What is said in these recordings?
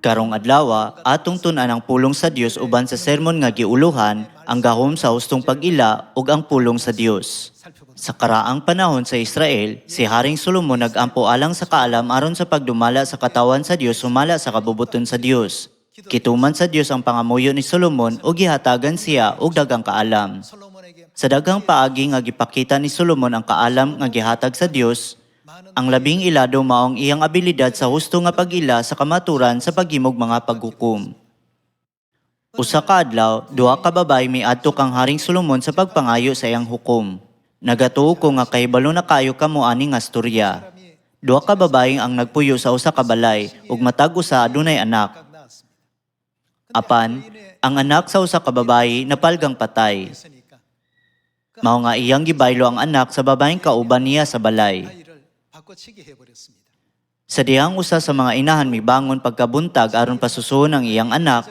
Karong adlaw, atong tun-an ang pulong sa Dios uban sa sermon nga giuluhan, ang gahom sa hustong pag-ila ug ang pulong sa Dios. Sa karaang panahon sa Israel, si Haring Solomon nag-ampo alang sa kaalam aron sa pagdumala sa katawan sa Dios sumala sa kabubuton sa Dios. Kituman sa Dios ang pangamuyo ni Solomon ug gihatagan siya og daghang kaalam. Sa daghang paagi nga gipakita ni Solomon ang kaalam nga gihatag sa Dios, ang labing ilado maong iyang abilidad sa husto nga pag-ila sa kamaturan sa paghimog mga paghukom. Usa ka adlaw, duha ka babaye miadto kang Haring Solomon sa pagpangayo sa iyang hukom. Nagatuo ko nga kahibalo na kayo kamo ani nga storya. Duha ka babaeng ang nagpuyo sa usa ka balay ug matag usa adunay anak. Apan, ang anak sa usa ka babaye napalgang patay. Mao nga iyang gibaylo ang anak sa babaeng kauban niya sa balay. Sa dihang usa sa mga inahan mibangon pagkabuntag aron pasusuon ang iyang anak,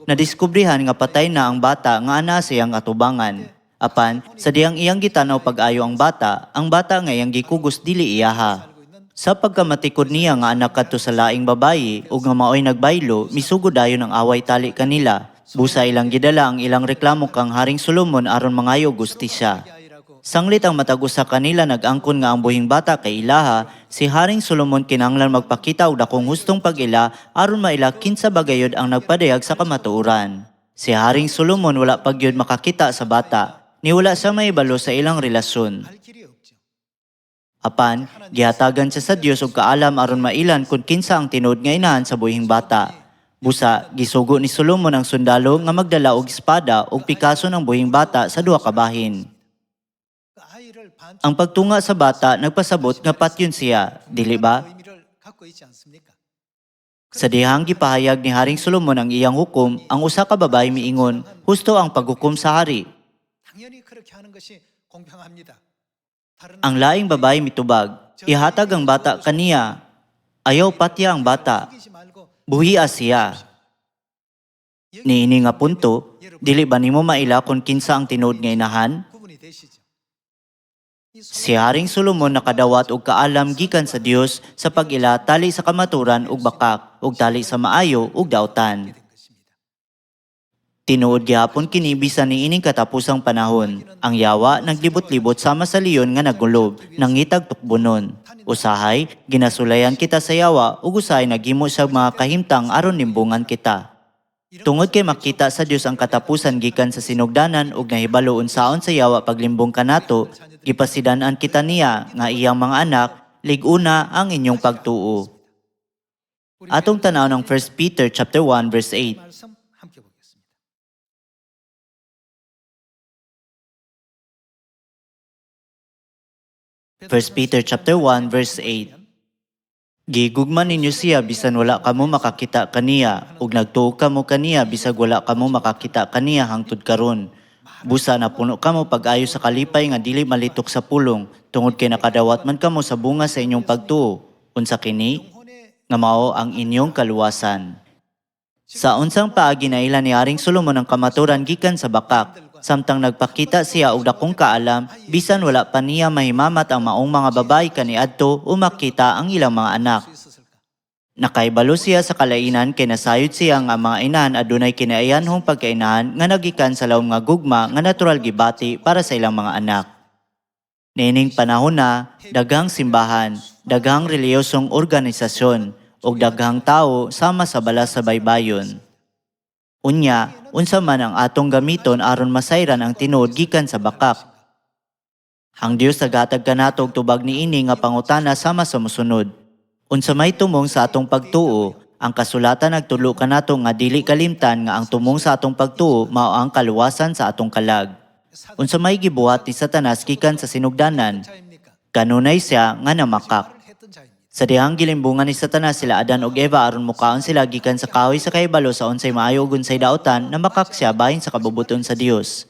nadiskubrihan nga patay na ang bata nga ana sa iyang atubangan. Apan, sa dihang iyang gitanaw pag-ayo ang bata nga iyang gikugos dili iyaha. Sa pagkamatikod niya nga anak kadto sa laing babayi ug nga maoy nagbaylo, misugod dayon ang away tali kanila. Busa ilang gidala ang ilang reklamo kang Haring Solomon aron mangayo gustisya. Sanglit ang matag usa kanila nag-angkon nga ang buhing bata kay ilaha, si Haring Solomon kinahanglan magpakita og dakong hustong pag-ila aron maila kinsa bagayod ang nagpadayag sa kamatuoran. Si Haring Solomon wala pagyud makakita sa bata, ni wala siya mahibalo sa ilang relasyon. Apan, gihatagan siya sa Dios og kaalam aron mailan kung kinsa ang tinuod nga inahan sa buhing bata. Busa, gisugo ni Solomon ang sundalo nga magdala og espada ug pikaso ng buhing bata sa duha ka bahin. Ang pagtunga sa bata nagpasabot nga patyon siya, dili ba? Sa dihang gipahayag ni Haring Solomon ang iyang hukom, ang usa ka babaye miingon, husto ang paghukom sa hari. Ang laing babaye mitubag, ihatag ang bata kaniya. Ayaw patya ang bata. Buhia siya. Niini nga punto, dili ba nimo maila kung kinsa ang tinuod nga inahan? Si Haring Solomon nakadawat og kaalam gikan sa Dios sa pag-ila tali sa kamaturan ug bakak ug tali sa maayo ug daotan. Tinuod gihapon kini bisan niining katapusang panahon. Ang yawa naglibot-libot sama sa leon nga nagulob, nangitag tukbonon. Usahay, ginasulayan kita sa yawa ug usahay naghimo sa mga kahimtang aron nimbungan kita. Tungod kay makita sa Dios ang katapusan gikan sa sinugdanan ug nahibalo unsaon sa yawa paglimbong kanato, gipasidan-an kita niya nga iyang mga anak, lig-una ang inyong pagtuo. Atong tanaw ng 1 Peter chapter 1 verse 8. 1 Peter chapter 1 verse 8. Gigugman ninyo siya bisan wala kamo makakita kaniya ug nagtuo kamo kaniya bisag wala kamo makakita kaniya hangtod karon. Busa na puno kamo pag-ayo sa kalipay nga dili malitok sa pulong tungod kay nakadawat man kamo sa bunga sa inyong pagtuo. Unsa kini? Nga mao ang inyong kaluwasan. Sa unsang paagi na ila ni Haring Solomon ang kamaturan gikan sa bakak. Samtang nagpakita siya og dakong kaalam, bisan wala pa niya mahimamat ang maong mga babae kaniadto o makita ang ilang mga anak. Nakaibalo siya sa kalainan kay nasayod siya nga mga inahan adunay kinaayanhong pagkainahan nga nagikan sa lawom nga gugma nga natural gibati para sa ilang mga anak. Nining panahon na, daghang simbahan, daghang reliyosong organisasyon, ug daghang tawo sama sa balas sa baybayon. Unya, unsa man ang atong gamiton aron masayran ang tinuod gikan sa bakak. Ang Dios naghatag kanato og tubag niini nga pangutana sama sa mosunod. Unsa may tumong sa atong pagtuo, ang kasulatan nagtulo kanato nga dili kalimtan nga ang tumong sa atong pagtuo mao ang kaluwasan sa atong kalag. Unsa may gibuhat ni Satanas gikan sa sinugdanan, kanunay siya nga namakak. Sa dihang gilimbungan ni Satanas sila Adan ug Eva aron mukaon sila gikan sa kahoy sa kahibalo sa unsay maayo ug unsay daotan na makaksya bahin sa kabubuton sa Dios.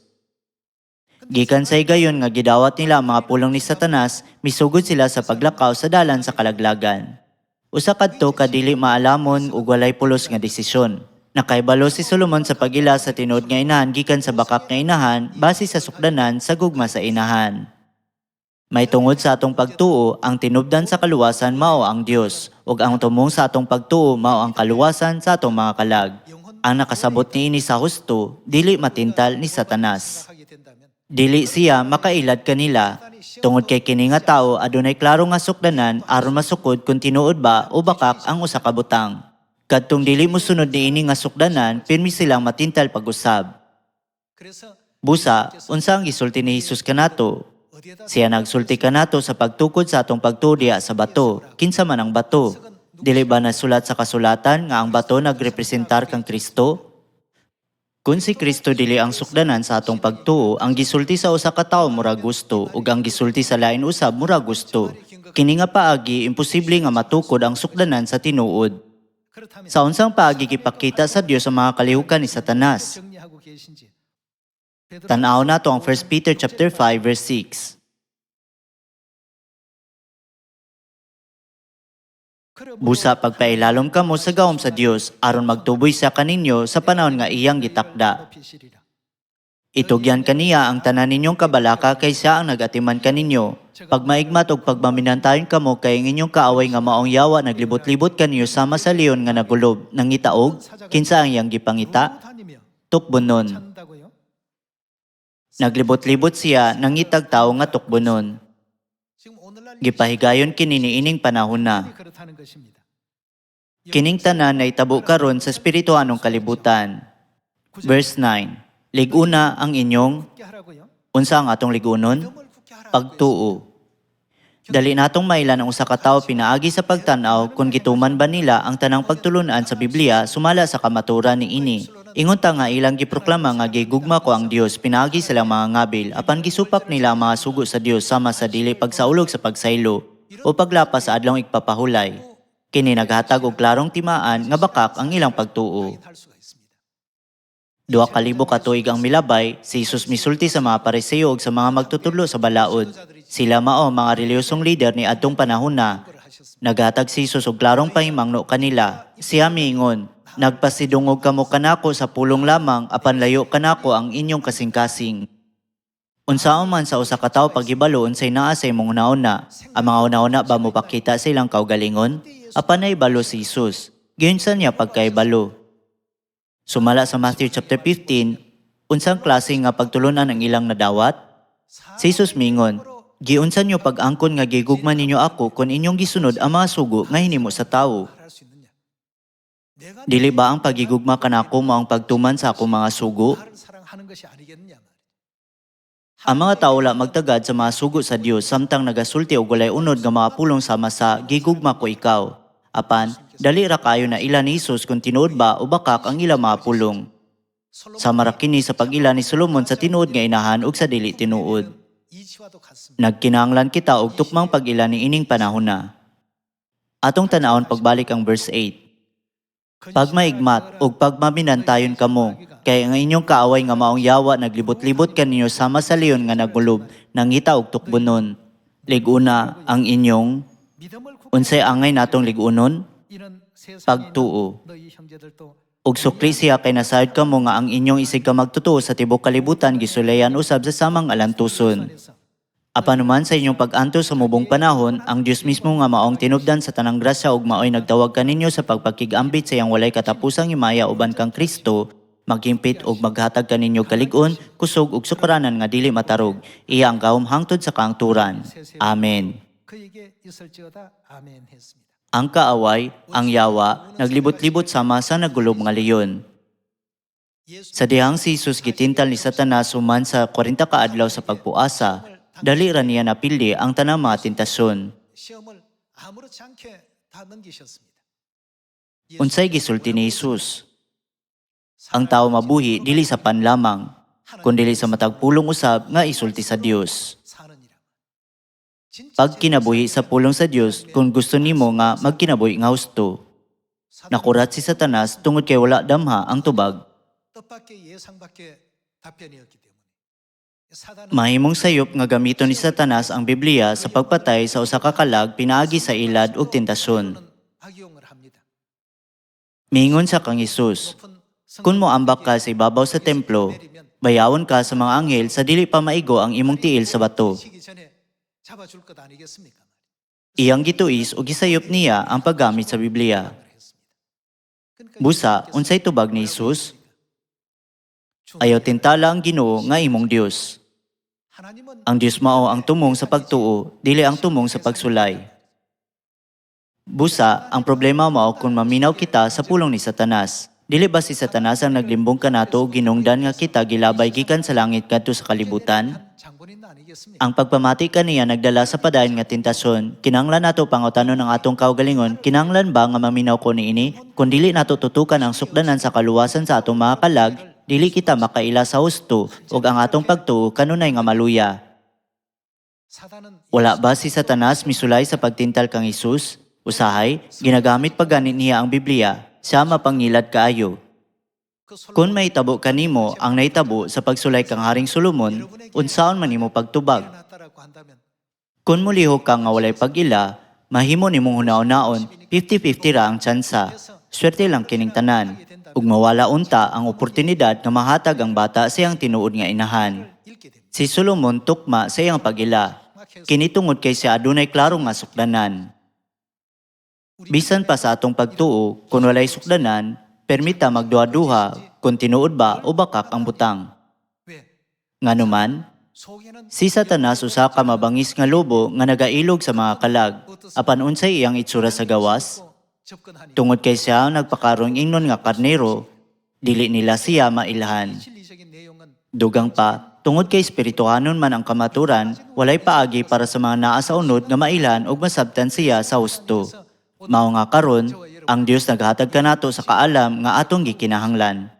Gikan sa higayon nga gidawat nila ang mga pulong ni Satanas, misugod sila sa paglakaw sa dalan sa kalaglagan. Usa kadto kadili maalamon ug walay pulos nga desisyon. Nakaibalo si Solomon sa pag-ila sa tinuod nga inahan gikan sa bakak nga inahan base sa sukdanan sa gugma sa inahan. May tungod sa atong pagtuo, ang tinubdan sa kaluwasan mao ang Dios, ug ang tumong sa atong pagtuo mao ang kaluwasan sa atong mga kalag. Ang nakasabot niini sa husto, dili matintal ni Satanas. Dili siya makailad kanila, tungod kay kini nga tawo adunay klaro nga sukdanan aron masukod kung tinuod ba o bakak ang usa ka butang. Kadtong dili mosunod niini nga sukdanan, pirmi silang matintal pag-usab. Busa, unsa ang gisulti ni Hesus kanato? Siya nagsulti kanato sa pagtukod sa atong pagtudiya sa bato. Kinsa man ang bato? Dili ba nasulat sa kasulatan nga ang bato nagrepresentar kang Kristo? Kung si Kristo dili ang sukdanan sa atong pagtuo, ang gisulti sa usa ka tawo mura gusto ug ang gisulti sa lain usab mura gusto. Kini nga paagi imposible nga matukod ang sukdanan sa tinuod. Sa unsang paagi gipakita sa Dios ang mga kalihukan ni Satanas? Tan-aw nato ang 1 Peter chapter 5 verse 6. Busa pagpailalom kamo sa gahom sa Dios aron magtuboy sa kaninyo sa panahon nga iyang gitakda. Itugyan kaniya ang tanan ninyong kabalaka kay siya ang nagatiman kaninyo. Pagmaigmat og pagmaminantayon kamo kay ang inyong kaaway nga maong yawa naglibot-libot kaniyo sama sa leon nga nagulob. Nangitaog, kinsa ang iyang gipangita? Tukbonon. Naglibot-libot siya nangitag tawo nga tukbonon. Gipahigayon kini niining panahon na. Kining tanan ay tabo karon sa espirituhanong kalibutan. Verse 9. Liguna ang inyong, unsa ang atong ligunon? Pagtuo. Dali natong mailan ang usa ka tawo pinaagi sa pagtan-aw kung gituman ba nila ang tanang pagtulunan sa Biblia sumala sa kamaturan ni ini. Ingon ta nga ilang giproklama nga gigugma ko ang Dios, pinaagi silang mga ngabil, apan gisupak nila ang mga sugo sa Dios sama sa dili pagsaulog sa pagsaylo o paglapas sa adlong igpapahulay. Kini naghatag og klarong timaan nga bakak ang ilang pagtuo. 2,000 ka tuig ang milabay, si Jesus misulti sa mga Pariseo ug sa mga magtutudlo sa balaod. Sila mao mga reliyosong leader ni adtong panahon na. Naghatag si Jesus og klarong pahimangno kanila. Siya miingon, nagpasidungog kamo kanako sa pulong lamang, apan layo kanako ang inyong kasing-kasing. Unsaon man sa usa ka tawo paghibalo unsay naa sa imong una-una, ang mga una-una ba mo pakita sa ilang kaugalingon? Apan naibalo si Jesus. Giunsa niya pagkaibalo? Sumala sa Matthew chapter 15, unsang klase nga pagtulunan ang ilang nadawat? Si Jesus mingon, giunsa niyo pag-angkon nga gigugma ninyo ako kung inyong gisunod ang mga sugo nga hinimo sa tawo? Dili ba ang pagigugma kanako mao ang pagtuman sa akong mga sugo? Ang mga tawo la magtagad sa mga sugo sa Dios samtang nagasulti og walay unod nga mga pulong sama sa gigugma ko ikaw. Apan, dali ra kayo na ila ni Jesus kung tinuod ba o bakak ang ilang mga pulong. Sama ra kini sa pag-ila ni Solomon sa tinuod nga inahan ug sa dili tinuod. Nagkinahanglan kita og tukmang pag-ila ni ining panahon na. Atong tan-awon pagbalik ang verse 8. Pagmaigmat ug pagmaminantayon kamo, kay ang inyong kaaway nga maong yawa naglibot-libot kaninyo sama sa leon nga nagulob, nangita og tukbonon. Liguna ang inyong, unsay angay natong ligunon? Pagtuo. Ug sukli siya kay nasayod kamo nga ang inyong isig ka magtutuo sa tibok kalibutan gisulayan usab sa samang alantuson. Apan man sa inyong pag-anto sa mubong panahon, ang Dios mismo nga maong tinubdan sa tanang grasya ug maoy nagtawag kaninyo sa pagpakig-ambit sa iyang walay katapusang himaya uban kang Kristo, maghimpit ug maghatag kaninyo kalig-on, kusog ug sukaranan nga dili matarog. Iya ang gahom hangtod sa kaangturan. Amen. Ang kaaway, ang yawa, naglibot-libot sama sa nagulob nga leyon. Sa dihang si Jesus gitintal ni Satanas human sa 40 ka adlaw sa pagpuasa, dali ra niya napildi ang tanang mga tentasyon. Unsay gisulti ni Jesus? Ang tawo mabuhi dili sa panlamang, kundi sa matag pulong usab nga isulti sa Dios. Pag kinabuhi sa pulong sa Dios, kung gusto nimo nga magkinabuhi nga husto. Nakurat si Satanas tungod kay wala damha ang tubag. Mahimong sayop nga gamiton ni Satanas ang Biblia sa pagpatay sa usa ka kalag pinaagi sa ilad ug tentasyon. Miingon sa kang Hesus, kung moambak ka sa ibabaw sa templo, bayawon ka sa mga anghel sa dili pa maigo ang imong tiil sa bato. 잡아줄 것 아니겠습니까? Iyang gituis o gisayop niya ang paggamit sa Biblia. Busa, unsay tubag ni Jesus? Ayaw tintala ang Ginoo nga imong Dios. Ang Dios mao ang tumong sa pagtuo, dili ang tumong sa pagsulay. Busa, ang problema mao kung maminaw kita sa pulong ni Satanas. Dili ba si Satanas ang naglimbong kanato o ginungdan nga kita gilabay gikan sa langit kadto sa kalibutan? Ang pagpamati kaniya nagdala sa padayon nga tentasyon. Kinahanglan nato pangutanon ang atong kaugalingon, kinahanglan ba nga maminaw ko niini? Kung dili nato tutukan ang sukdanan sa kaluwasan sa atong mga kalag, dili kita makaila sa husto ug ang atong pagtuo kanunay nga maluya. Wala ba si Satanas misulay sa pagtintal kang Hesus? Usahay, ginagamit pa ganit niya ang Biblia, siya mapangilad kaayo. Kung may tabo kanimo ang naitabo sa pagsulay kang Haring Solomon, unsaon man nimo pagtubag? Kung mulihok ka nga walay pag-ila, mahimo nimong hunaon-naon, 50-50 ra ang tsansa. Swerte lang kining tanan. Ug mawala unta ang oportunidad nga mahatag ang bata sa iyang tinuod nga inahan. Si Solomon tukma sa iyang pag-ila. Kini tungod kay siya adunay klaro nga sukdanan. Bisan pa sa atong pagtuo, kung walay sukdanan, permita magduha-duha kung tinuod ba o bakak ang butang. Nganuman, si Satanas usa ka mabangis nga lobo nga nagailog sa mga kalag, apan unsay iyang itsura sa gawas? Tungod kay siya ang nagpakarong ingnon nga karnero, dili nila siya mailahan. Dugang pa, tungod kay espirituhanon man ang kamaturan, walay paagi para sa mga naa sa unod nga mailan ug masabtan siya sa husto. Mao nga karon, ang Dios naghatag kanato sa kaalam nga atong gikinahanglan.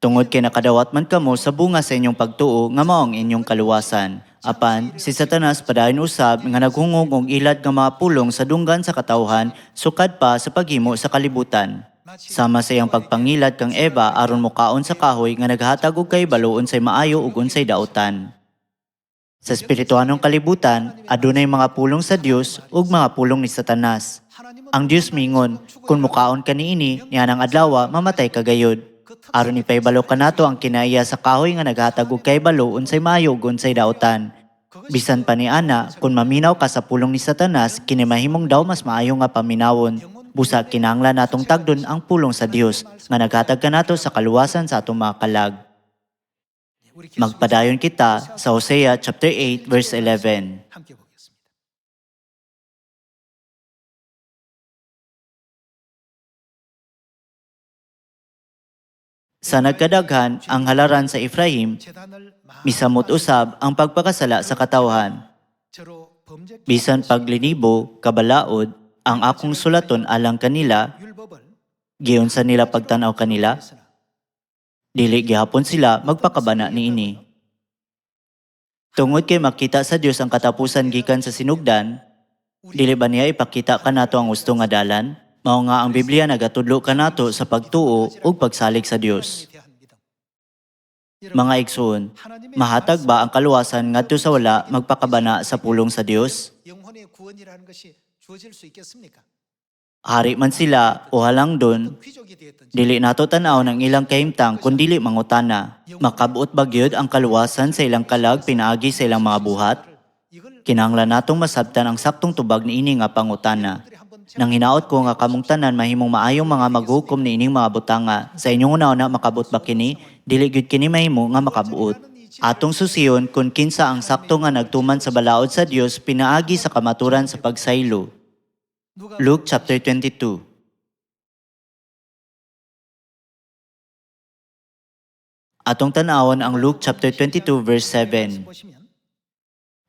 Tungod kay nakadawat man kamo sa bunga sa inyong pagtuo nga mao ang inyong kaluwasan. Apan, si Satanas padayon usab nga naghungog og ilad nga mga pulong sa dunggan sa katawhan sukad pa sa paghimo sa kalibutan. Sama sa iyang pagpangilad kang Eva aron mokaon sa kahoy nga naghatag og kahibalo unsay maayo ug unsay daotan. Sa espirituhanong kalibutan, adunay mga pulong sa Dios ug mga pulong ni Satanas. Ang Dios mingon, kung mukaon ka niini, nianang adlaw mamatay ka gayud. Aron ipaybalo kanato ang kinaiya sa kahoy nga naghatag og kahibalo unsay maayo ug unsay daotan. Bisan pa ni ana, kung maminaw ka sa pulong ni Satanas, kini mahimong daw mas maayo nga paminawon. Busa kinahanglan natong tagdon ang pulong sa Dios nga naghatag kanato sa kaluwasan sa atong mga kalag. Magpadayon kita sa Hosea chapter 8 verse 11. Sa nagkadaghan ang halaran sa Ephraim, misamot usab ang pagpakasala sa katawhan. Bisan paglinibo, kabalaod, ang akong sulaton alang kanila, giyon sa nila pagtanaw kanila, dili gihapon sila magpakabana niini. Tungod kay makita sa Dios ang katapusan gikan sa sinugdan, dili ba niya ipakita kanato ang gusto nga dalan? Mao nga ang Biblia nagatudlo kanato sa pagtuo ug pagsalig sa Dios. Mga igsoon, mahatag ba ang kaluwasan ngadto sa wala magpakabana sa pulong sa Dios? Hari man sila o halangdon, dili nato tan-aw ng ilang kahimtang kun dili mangutana. Makabuot ba gyud ang kaluwasan sa ilang kalag pinaagi sa ilang mga buhat? Kinahanglan natong masabtan ang saktong tubag niini nga pangutana. Nang hinaot ko nga kamong tanan mahimong maayong mga maghukom niining mga butanga. Sa inyong una-una makabuot ba kini? Dili gyud kini mahimo nga makabuot. Atong susiyon kung kinsa ang sakto nga nagtuman sa balaod sa Dios pinaagi sa kamaturan sa pagsaylo. Luke chapter 22. Atong tan-awon ang Luke chapter 22 verse 7.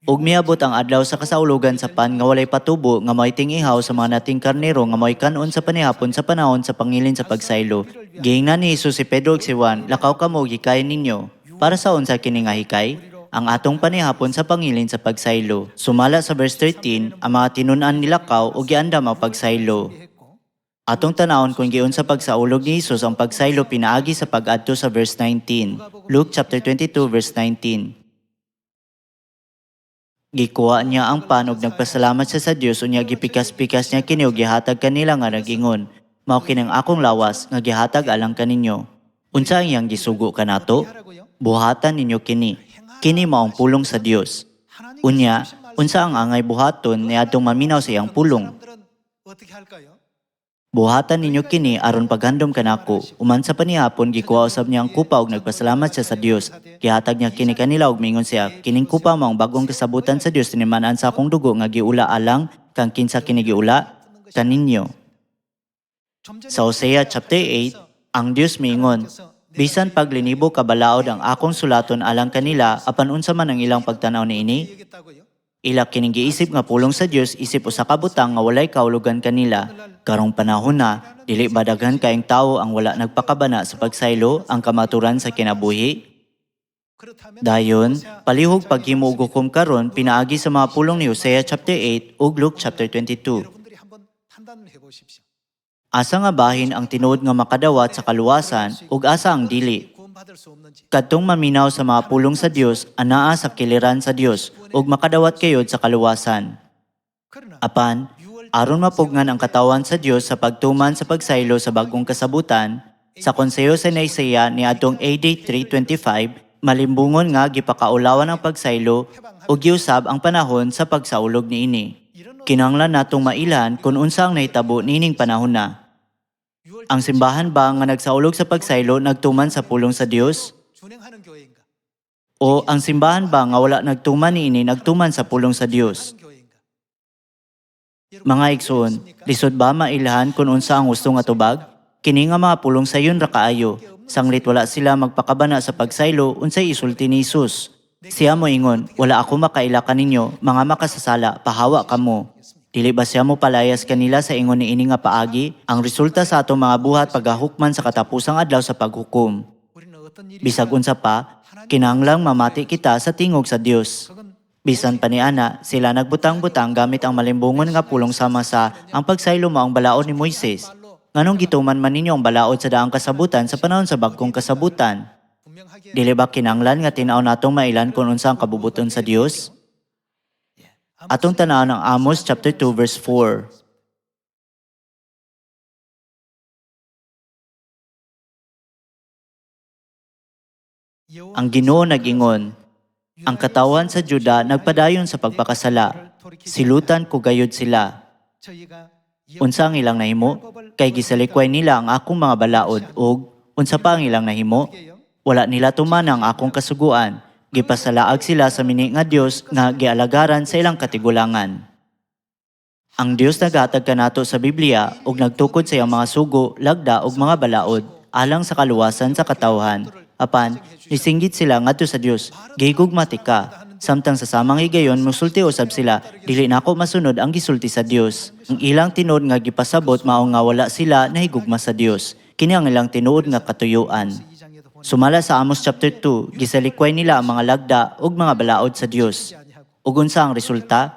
Ug miabot ang adlaw sa kasaulogan sa pan nga walay patubo nga mo'y tingihaw sa mga nating karnero nga mo'y kanon sa panihapon sa panahon sa pangilin sa pagsaylo. Giingnan ni Jesus si Pedro ug si Juan, lakaw kamo gikain ninyo. Para sa unsa kini nga hikay? Ang atong panihapon sa pangilin sa pagsaylo. Sumala sa verse 13, ang mga tinun-an nilakaw ug giandam ang pagsaylo. Atong tanawon kung giun sa pagsaulog ni Jesus ang pagsaylo pinaagi sa pag-adto sa verse 19. Luke chapter 22 verse 19. Gikuha niya ang pan ug nagpasalamat siya sa Dios unya gipikas-pikas niya kini ug gihatag kanila nga nag-ingon, mao kining akong lawas nga gihatag alang kaninyo. Unsa ang iyang gisugo kanato? Buhatan ninyo kini. Kini mao ang pulong sa Dios. Unya, Unsa ang angay buhaton niadtong maminaw sa iyang pulong? Buhatan ninyo kini aron paghandom kanako. Uman sa panihapon gikuha usab niya ang kupa ug nagpasalamat siya sa Dios. Gihatag niya kini kanila ug mingon siya, kining kupa mao ang bagong kasabutan sa Dios tinimaan sa akong dugo nga giula alang kang kinsa kini giula kaninyo. Sa Hosea chapter 8, ang Dios mingon, bisan paglinibo kabalaod ang akong sulaton alang kanila apan unsa man ang ilang pagtanaw niini? Ila kining giisip nga pulong sa Dios isip usa ka butang nga walay kahulugan kanila. Karong panahon na, dili ba daghan kaayong tawo ang wala nagpakabana sa pagsaylo ang kamaturan sa kinabuhi? Dayon, palihog paghimo og hukom karon pinaagi sa mga pulong ni Hosea chapter 8 ug Luke chapter 22. Asa nga bahin ang tinuod nga makadawat sa kaluwasan ug asa ang dili? Kadtong maminaw sa mga pulong sa Dios anaa sa kiliran sa Dios ug makadawat kayod sa kaluwasan. Apan, aron mapugnan ang katawan sa Dios sa pagtuman sa pagsaylo sa bagong kasabutan, sa konseyo sa Nicaea ni adtong AD 325, malimbungon nga gipakaulawan ang pagsaylo ug giusab ang panahon sa pagsaulog niini. Kinahanglan natong mailan kung unsa ang nahitabo niining panahon na. Ang simbahan ba nga nagsaulog sa pagsaylo nagtuman sa pulong sa Dios? O ang simbahan ba nga wala nagtuman niini nagtuman sa pulong sa Dios? Mga igsoon, lisod ba mailhan kung unsa ang gusto nga tubag? Kini nga mga pulong sayon ra kaayo. Sanglit wala sila magpakabana sa pagsaylo unsay isulti ni Hesus. Siya mo ingon, wala ako makaila kaninyo, mga makasasala, pahawa kamo. Dili ba siya mo palayas kanila sa ingon ni ini nga paagi? Ang resulta sa atong mga buhat paghahukman sa katapusang adlaw sa paghukom. Bisag unsa pa, kinahanglang mamati kita sa tingog sa Dios. Bisan pa ni ana, sila nagbutang-butang gamit ang malimbungon nga pulong sama sa ang pagsaylo mao ang balaod ni Moises. Nganong gituman man ninyo ang balaod sa daang kasabutan sa panahon sa bagong kasabutan? Dili ba kinahanglan nga tin-aw natong mailan kung unsa ang kabubuton sa Dios? Atong tanawon ang Amos chapter 2 verse 4. Ang Ginoo nag-ingon, ang katawan sa Juda nagpadayon sa pagpakasala. Silutan ko gayud sila. Unsa ang ilang nahimo? Kay gisalikway nila ang akong mga balaod ug unsa pa ang ilang nahimo? Wala nila tuman ang akong kasuguan. Gipasalaag sila sa mini nga Dios nga gialagaran sa ilang katigulangan. Ang Dios naghatag kanato sa Biblia ug nagtukod sa iyang mga sugo, lagda ug mga balaod alang sa kaluwasan sa katawhan. Apan, nisinggit sila ngadto sa Dios, gihigugma tika. Samtang sa samang higayon mosulti usab sila, dili nako masunod ang gisulti sa Dios. Ang ilang tinuod nga gipasabot mao nga wala sila nahigugma sa Dios. Kini ang ilang tinuod nga katuyuan. Sumala sa Amos chapter 2, gisalikway nila ang mga lagda ug mga balaod sa Dios. Ug unsa ang resulta?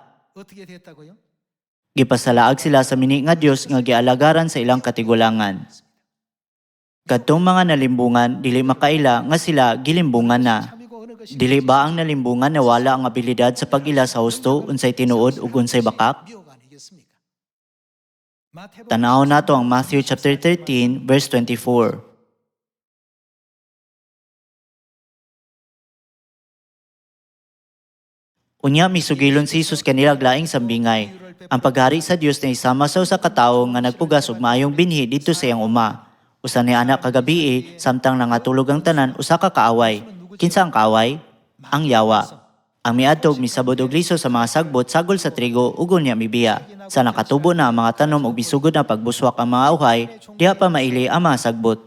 Gipasalaag sila sa mini nga Dios nga gialagaran sa ilang katigulangan. Kadtong mga nalimbungan dili makaila nga sila gilimbungan na. Dili ba ang nalimbungan na wala ang abilidad sa pag-ila sa husto unsay tinuod ug unsay bakak? Tanaw nato ang Matthew chapter 13 verse 24. Unya misugilon si Jesus kanila laing sambingay. Ang paghari sa Dios na isama sa usa ka tawo nga nagpugas og maayong binhi didto sa iyang uma. Usa ni anak kagabi samtang nangatulog ang tanan usa ka kaaway. Kinsa ang kaaway? Ang yawa. Ang miadtog misabod og liso sa mga sagbot sagol sa trigo ug unya mibiya. Sa nakatubo na ang mga tanom ug bisugod na pagbuswak ang mga uhay, diha pa maili ang mga sagbot.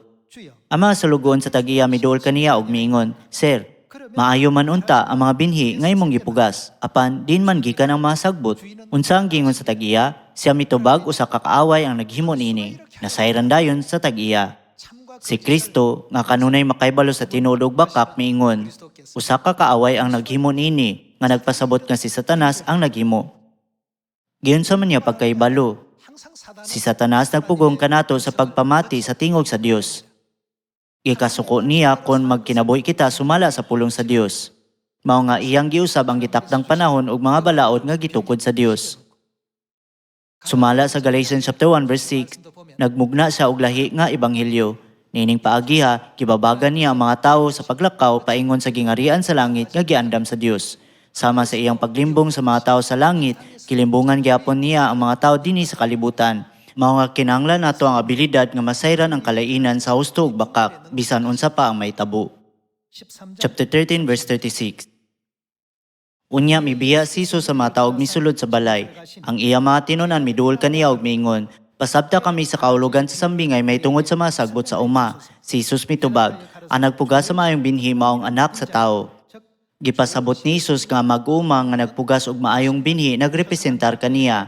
Ang mga sulugon sa tagiya miduol kaniya og miingon, Sir, maayo man unta ang mga binhi nga imong gipugas, apan din man gikan ang mga sagbot. Unsa ang gingon sa tagiya? Siya mitubag usa ka kaaway ang naghimo nini. Nasayran dayon sa tagiya. Si Kristo nga kanunay makaibalo sa tinuod ug bakak miingon, usa ka kaaway ang naghimo nini nga nagpasabot nga si Satanas ang naghimo. Giyon sa man niya pagkaibalo. Si Satanas nagpugong kanato sa pagpamati sa tingog sa Dios. Gikasuko niya kung magkinabuhi kita sumala sa pulong sa Dios. Mao nga iyang giusab ang gitakdang panahon ug mga balaod nga gitukod sa Dios. Sumala sa Galatians chapter 1 verse 6, nagmugna siya og lahi nga ebanghelyo. Nining paagiha, gibabagan niya ang mga tawo sa paglakaw paingon sa gingarian sa langit nga giandam sa Dios. Sama sa iyang paglimbong sa mga tao sa langit, kilimbungan gyapon niya ang mga tao dinhi sa kalibutan. Mao nga kinahanglan nato ang abilidad nga masayran ang kalainan sa husto ug bakak, bisan unsa pa ang mahitabo. Chapter 13 verse 36. Unya mibiya si Jesus sa mga taog misulod sa balay. Ang iya mga tinunan miduol kaniya og miingon, pasabta kami sa kaulugan sa sambingay may tungod sa mga sagbot sa uma. Si Jesus mitubag, ang nagpuga sa maayong binhi maong anak sa tao. Gipasabot ni Jesus nga mag-uma nga nagpugas og maayong binhi nagrepresentar kaniya.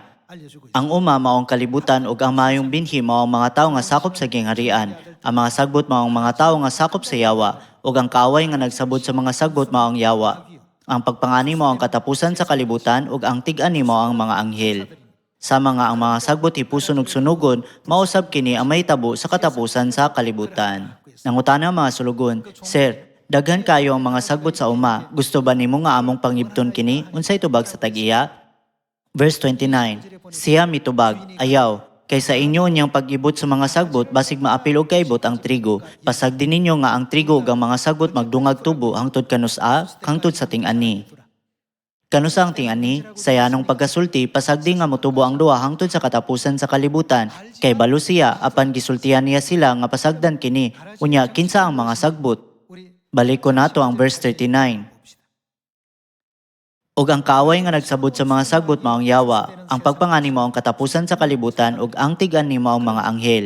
Ang uma maong kalibutan ug ang maayong binhi maong mga tawo nga sakop sa gingharian. Ang mga sagbot maong mga tawo nga sakop sa yawa ug ang kaaway nga nagsabot sa mga sagbot maong yawa. Ang pagpangani mo ang katapusan sa kalibutan ug ang tig-ani mo ang mga anghel. Sama nga ang mga sagbot hipuson ug sunugon, mausab kini ang mahitabo sa katapusan sa kalibutan. Nangutana mga sulugon, Sir, daghan kayo ang mga sagbot sa uma. Gusto ba nimo nga among pangibton kini? Unsay tubag sa tag-iya? Verse 29. Siya mitubag, ayaw, kaysa inyo niyang pag-ibot sa mga sagbot basig maapil og kaibot ang trigo. Pasag din ninyo nga ang trigo ug ang mga sagbot magdungag tubo hangtod kanus-a, hangtod sa ting-ani. Kanusa ang ting-ani, sa yanong pagkasulti, pasag din nga motubo ang duha hangtod sa katapusan sa kalibutan. Kay balo siya, apan gisultihan niya sila nga pasagdan kini. Unya, kinsa ang mga sagbot? Balik ko nato ang verse 39. ug ang kaaway nga nagsabot sa mga sagbot maong yawa, ang pagpangani mo ang katapusan sa kalibutan ug ang tigan ni maong mga anghel.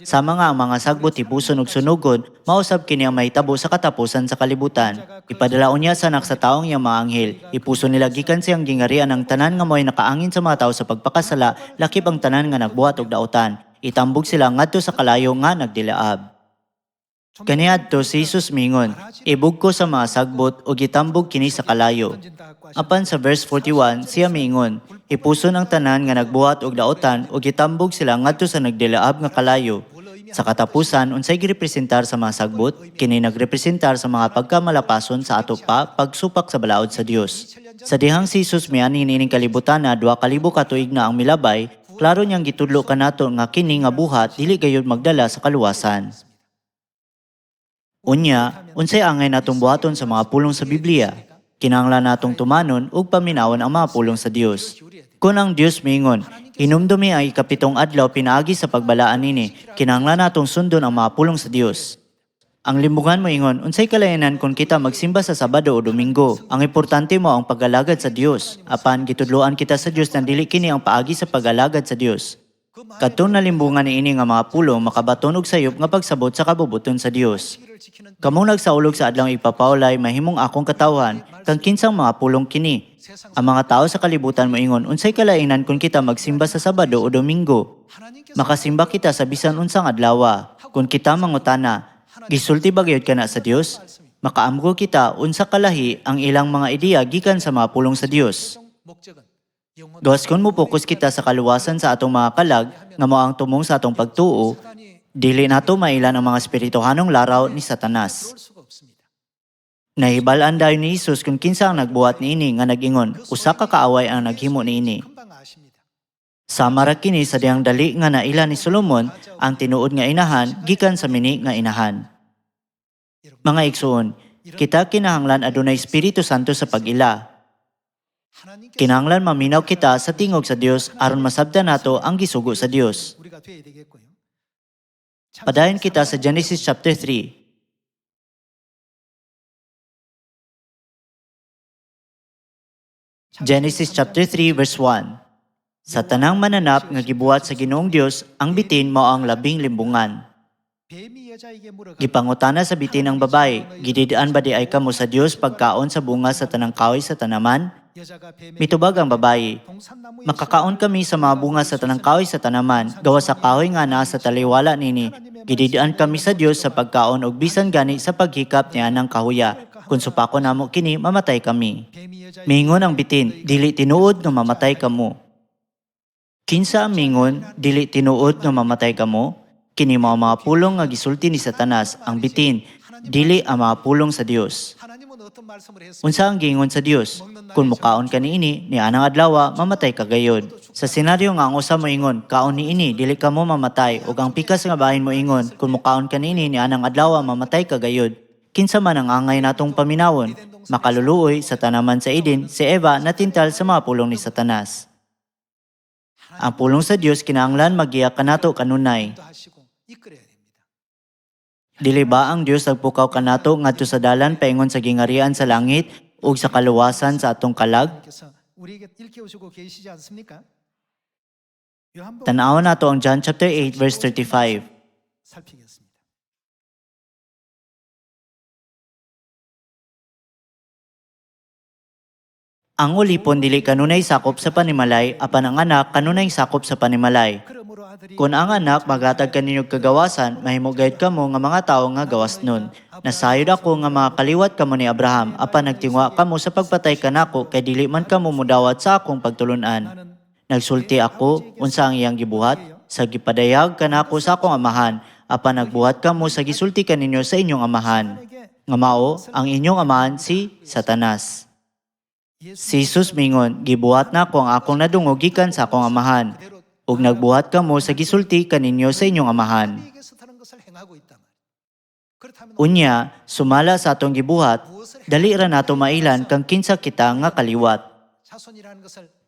Sama nga ang mga sagbot hipuson ug sunugon, mausab kini ang mahitabo sa katapusan sa kalibutan. Ipadalaon niya sa anak sa taong iyang mga anghel, ipuson nila gikan siyang gingarian ang tanan nga mo'y nakaangin sa mga tao sa pagpakasala, lakip ang tanan nga nagbuhat og daotan. Itambog sila ngadto sa kalayo nga nagdilaab. Kaniadto si Jesus mingon, ibug ko sa mga sagbot o gitambog kini sa kalayo. Apan sa verse 41, siya mingon, ipuson ang tanan nga nagbuhat og daotan o gitambog sila ngadto sa nagdilaab nga kalayo. Sa katapusan, unsay girepresentar sa mga sagbot, kini nagrepresentar sa mga pagkamalapason sa ato pa pagsupak sa balaod sa Dios. Sa dihang si Jesus mianin ining kalibutan na 2,000 ka tuig na ang milabay, klaro niyang gitudlo kanato nga kini nga buhat dili gayud magdala sa kaluwasan. Unya, unsay angay natong buhaton sa mga pulong sa Biblia? Kinahanglan natong tumanon ug paminawan ang mga pulong sa Dios. Kung ang Dios mingon, hinumdumi ang ikapitong adlaw pinaagi sa pagbalaan nini, kinahanglan natong sundon ang mga pulong sa Dios. Ang limbungan mo ingon, unsay kalayanan kung kita magsimba sa Sabado o Domingo? Ang importante mo ang pag-alagad sa Dios. Apan gitudloan kita sa Dios na dili kini ang paagi sa pag-alagad sa Dios. Kadtong nalimbungan ni ini nga mga pulong makabaton og sayop nga pagsabot sa kabubuton sa Dios. Kamong nagsaulog sa adlawng ipapawlay mahimong akong katawhan kang kinsang mga pulong kini. Ang mga tao sa kalibutan moingon unsay kalainan kung kita magsimba sa Sabado o Domingo? Makasimba kita sa bisan unsang adlaw. Kung kita mangutana, gisulti ba gayud kana sa Dios? Makaamgo kita unsa kalahi ang ilang mga ideya gikan sa mga pulong sa Dios. Gawas kung mo focus kita sa kaluwasan sa atong mga kalag nga mao ang tumong sa atong pagtuo, dili nato mailan ang mga espirituhanong laraw ni Satanas. Nahibalaan dayon ni Jesus kung kinsa ang nagbuhat niini nga nag-ingon, usa ka kaaway ang naghimo niini. Sama ra kini sa dihang dali nga naila ni Solomon ang tinuod nga inahan gikan sa mini nga inahan. Mga igsoon, kita kinahanglan adunay Espiritu Santo sa pag-ila. Kinahanglan maminaw kita sa tingog sa Dios aron masabtan nato ang gisugo sa Dios. Padayon kita sa Genesis chapter 3. Genesis chapter 3 verse 1. Sa tanang mananap nga gibuhat sa Ginoong Dios, ang bitin mao ang labing limbungan. Gipangutana sa bitin ang babae, gididaan ba di ay kamo sa Dios pagkaon sa bunga sa tanang kahoy sa tanaman? Mitubag ang babae, makakaon kami sa mga bunga sa tanang kahoy sa tanaman, gawa sa kahoy nga naa sa taliwala nini. Gididaan kami sa Dios sa pagkaon og bisan gani sa paghikap niya ng kahuya. Kung supako namo kini, mamatay kami. Mingon ang bitin, dili tinuod nga mamatay kamo. Kinsa ang mingon, dili tinuod nga mamatay kamo? Kini mao mga pulong nga gisulti ni Satanas, ang bitin, dili ang mga pulong sa Dios. Unsa ang gingon sa Dios? Kung mukaon ka niini, ni anang adlaw mamatay ka gayod. Sa senaryo nga ang usa mo ingon, kaon niini, dili ka mo mamatay, ug ang pikas nga bahin mo ingon, kung mukaon ka niini, ni anang adlaw mamatay ka gayod. Kinsa man ang angay natong paminawon? Makaluluoy sa tanaman sa Eden, si Eva natintal sa mga pulong ni Satanas. Ang pulong sa Dios kinahanglan magiya kanato kanunay. Dili ba ang Dios nagpukaw kanato ngadto sa dalan paingon sa gingarian sa langit ug sa kaluwasan sa atong kalag? Tan-awon nato ang John chapter 8 verse 35. Ang ulipon dili kanunay sakop sa panimalay, apan ang anak kanunay sakop sa panimalay. Kung ang anak maghatag kaninyong kagawasan, mahimo gayud kamo nga mga tawo nga gawas nun. Nasayod ako nga mga kaliwat kamo ni Abraham, apan nagtingwa kamo sa pagpatay kanako kay dili man kamo mudawat sa akong pagtulunan. Nagsulti ako unsa ang iyang gibuhat, sa gipadayag kanako sa akong amahan, apan nagbuhat kamo sa gisulti kaninyo sa inyong amahan. Nga mao, ang inyong amahan si Satanas. Si Jesus mingon, gibuhat na ko ang akong nadungog gikan sa akong amahan, ug nagbuhat kamo sa gisulti kaninyo sa inyong amahan. Unya, sumala sa atong gibuhat, dali ra nato mailan kang kinsa kita nga kaliwat.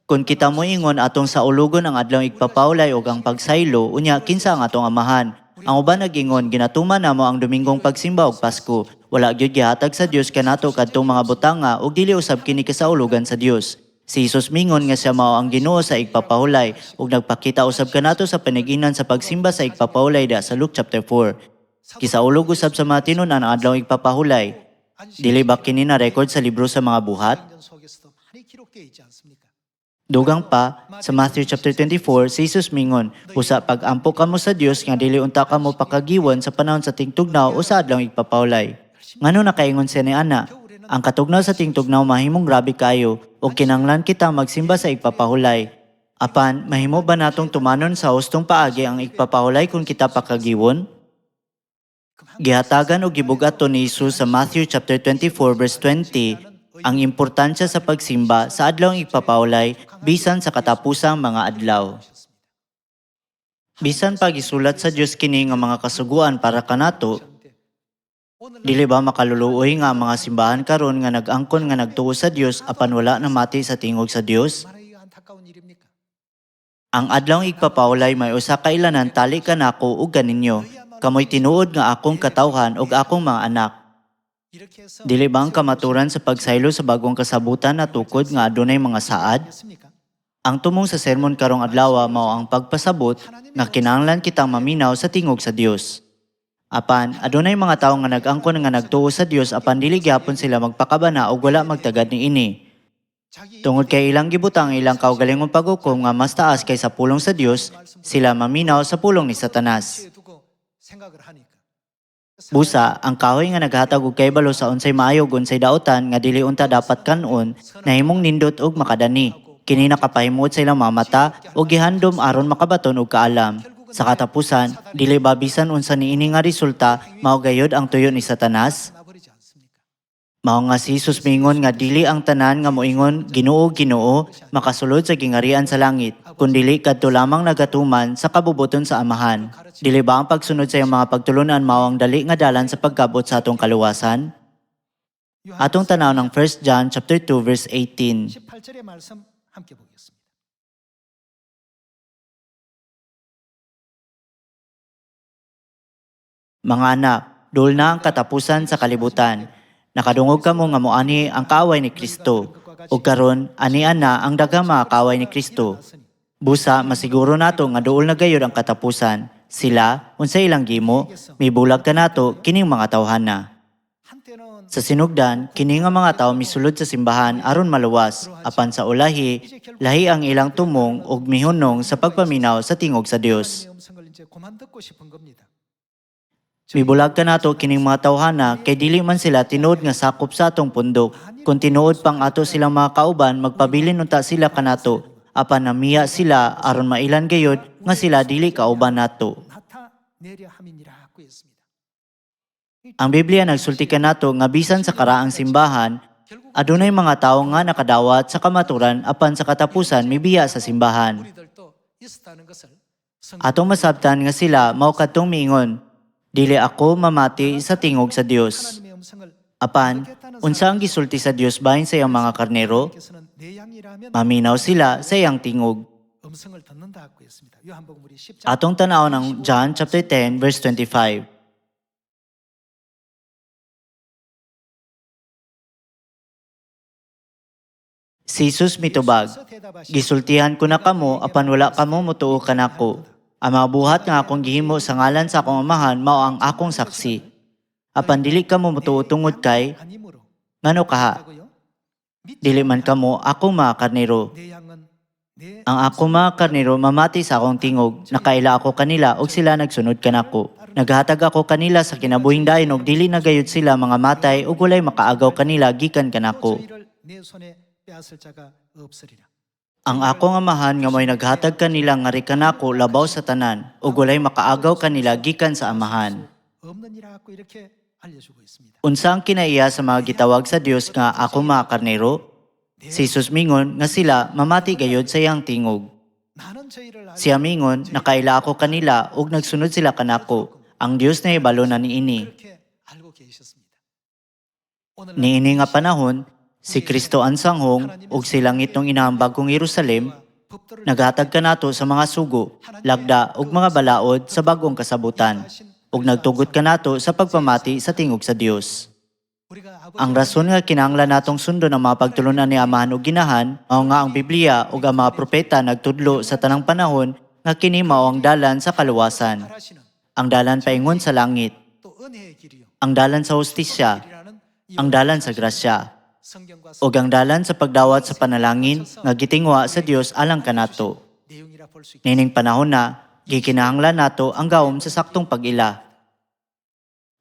Kung kita mo ingon atong sa ulugon ang adlaw igpapaulay ug ang pagsaylo, unya kinsa ang atong amahan. Ang uban nagingon, ginatuman namo ang Domingong pagsimba ug Pasko. Wala gyud gihatag sa Dios kanato kadtong mga butanga ug dili usab kini kasaulugan sa Dios. Si Jesus mingon nga siya mao ang Ginoo sa igpapahulay ug nagpakita usab kanato sa paniginan sa pagsimba sa igpapahulay da sa Luke chapter 4. Kisaulog usab sa mga tinun-an ang adlaw igpapahulay. Dili ba kini na record sa libro sa mga buhat? Dugang pa, sa Matthew chapter 24, si Jesus mingon, busa pag-ampo kamo sa Dios nga dili unta kamo pakagiwon sa panahon sa tingtugnaw o sa adlaw igpapahulay. Ngano nakaingon siya ni ana? Ang katugnaw sa tingtugnaw mahimong grabe kayo o kinanglan kita magsimba sa igpapahulay. Apan, mahimo ba natong tumanon sa hustong paagi ang igpapahulay kung kita pakagiwon? Gihatagan o gibugaton ni Jesus sa Matthew chapter 24 verse 20 ang importansya sa pagsimba sa adlawng igpapahulay bisan sa katapusang mga adlaw. Bisan pag isulat sa Dios kini nga mga kasuguan para kanato, dili ba makaluluoy nga ang mga simbahan karon nga nag-angkon nga nagtuo sa Dios apan wala na mati sa tingog sa Dios? Ang adlawng igpapahulay may usa ka ilanan tali kanako ug kaninyo. Kamoy tinuod nga akong katawhan ug akong mga anak. Dili ba ang kamaturan sa pagsaylo sa bagong kasabutan na tukod nga adunay mga saad? Ang tumong sa sermon karong adlaw mao ang pagpasabot nga kinahanglan kitang maminaw sa tingog sa Dios. Apan adunay mga tawo nga nag-angkon nga nagtuo sa Dios apan dili gyapon sila magpakabana ug wala magtagad niini. Tungod kay ilang gibutang ilang kaugalingong paghukom nga mas taas kaysa pulong sa Dios, sila maminaw sa pulong ni Satanas. Busa, ang kahoy nga naghatag og kaybalo sa unsay maayo ug unsay daotan nga dili unta dapat kanon, nahimong nindot og makadani. Kini nakapahimuot sa ilang mga mata ug gihandom aron makabaton og kaalam. Sa katapusan, dili ba bisan unsa niini nga resulta mao gayud ang tuyo ni Satanas? Mao nga si Jesus mingon nga dili ang tanan nga moingon Ginoo Ginoo makasulod sa gingarian sa langit, kundili kadto lamang nagatuman sa kabubuton sa amahan. Dili ba ang pagsunod sa iyang mga pagtulunan mao ang dali nga dalan sa pagkabot sa atong kaluwasan? Atong tanaw ng 1 John chapter 2 verse 18. Mga anak, dul na ang katapusan sa kalibutan. Nakadungog kamo nga moani ang kaaway ni Kristo. Ug karon ani ana ang daghang mga kaaway ni Kristo. Busa masiguro nato nga duol na gayud ang katapusan. Sila unsay ilang gimo, mibulag kanato kining mga tawhana. Sa sinugdan, kini nga mga tawo misulod sa simbahan aron maluwas, apan sa ulahi, lahi ang ilang tumong ug mihunong sa pagpaminaw sa tingog sa Dios. Mibulag kanato kining mga tawhana kay dili man sila tinuod nga sakop sa atong pundok. Kung tinuod pang ato silang mga kauban, magpabilin unta sila kanato, apan namiya sila aron mailan gayud nga sila dili kauban nato. Ang Biblia nagsulti kanato nga bisan sa karaang simbahan, adunay mga tawo nga nakadawat sa kamaturan apan sa katapusan mibiya sa simbahan. Atong masabtan nga sila mao kadtong miingon, dili ako mamati sa tingog sa Dios. Apan, unsa ang gisulti sa Dios bahin sa iyang mga karnero? Maminaw sila sa iyang tingog. Atong tanaw ng John chapter 10 verse 25. Si Jesus mitubag, gisultihan ko na kamo apan wala kamo motuo kanako. Ang mga buhat nga akong gihimo sa ngalan sa akong amahan mao ang akong saksi. Apan dili kamo motuo tungod kay ngano kaha? Dili man kamo akong mga karnero. Ang akong mga karnero mamati sa akong tingog, nakaila ako kanila ug sila nagsunod kanako. Naghatag ako kanila sa kinabuhing dayon ug dili na gayud sila mga matay ug walay makaagaw kanila gikan kanako. Ang akong amahan nga mo'y naghatag kanila nga kanako labaw sa tanan ug walay makaagaw kanila gikan sa amahan. Unsa ang kinaiya sa mga gitawag sa Dios nga akong mga karnero? Si Jesus mingon nga sila mamati gayud sa iyang tingog. Siya mingon, nakaila ako kanila ug nagsunod sila kanako. Ang Dios na ibalo na niini. Niini nga panahon, si Kristo ang sanghong ug si langit ng inahambag kong Jerusalem, naghatag kanato sa mga sugo, lagda ug mga balaod sa bagong kasabutan, ug nagtugot kanato sa pagpamati sa tingog sa Dios. Ang rason nga kinahanglan natong sundon ang mga pagtulunan ni Amahan ug Ginahan mao nga ang Biblia ug ang mga propeta nagtudlo sa tanang panahon nga kini mao ang dalan sa kaluwasan. Ang dalan paingon sa langit, ang dalan sa hustisya, ang dalan sa grasya, ug ang dalan sa pagdawat sa panalangin nga gitingwa sa Dios alang kanato. Nining panahon na, gikinahanglan nato ang gawom sa saktong pag-ila.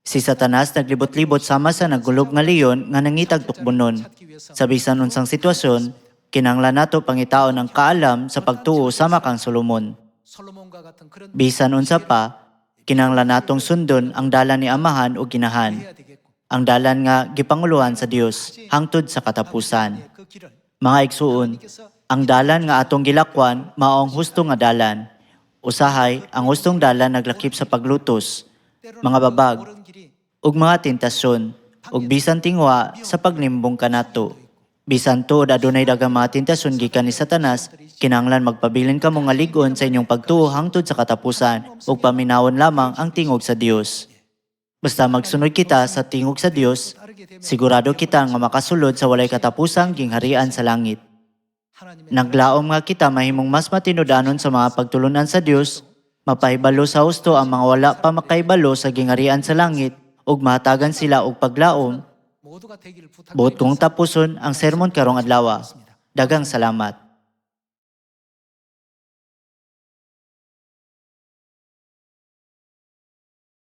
Si Satanas naglibot-libot sama sa naggulob nga leyon nga nangitag tukbonon. Sa bisan unsang sitwasyon, kinahanglan nato pangitaon ang kaalam sa pagtuo sama kang Solomon. Bisan unsa pa, kinahanglan natong sundon ang dalan ni Amahan ug Ginahan. Ang dalan nga gipanguluhan sa Dios hangtod sa katapusan. Mga igsuon, ang dalan nga atong gilakwan mao ang husto nga dalan. Usahay, ang hustong dalan naglakip sa paglutos, mga babag, ug mga tentasyon, ug bisan tingwa sa paglimbong kanato. Bisan tuod adunay daghang mga tentasyon gikan ni Satanas, kinahanglan magpabilin kamo nga lig-on sa inyong pagtuo hangtod sa katapusan ug paminawon lamang ang tingog sa Dios. Basta magsunod kita sa tingog sa Dios, sigurado kita nga makasulod sa walay katapusang gingharian sa langit. Naglaom nga kita mahimong mas matinudanon sa mga pagtulunan sa Dios, mapahibalo sa husto ang mga wala pa makaibalo sa gingharian sa langit, ug mahatagan sila og paglaom. Buot kong tapuson ang sermon karong adlaw. Daghang salamat.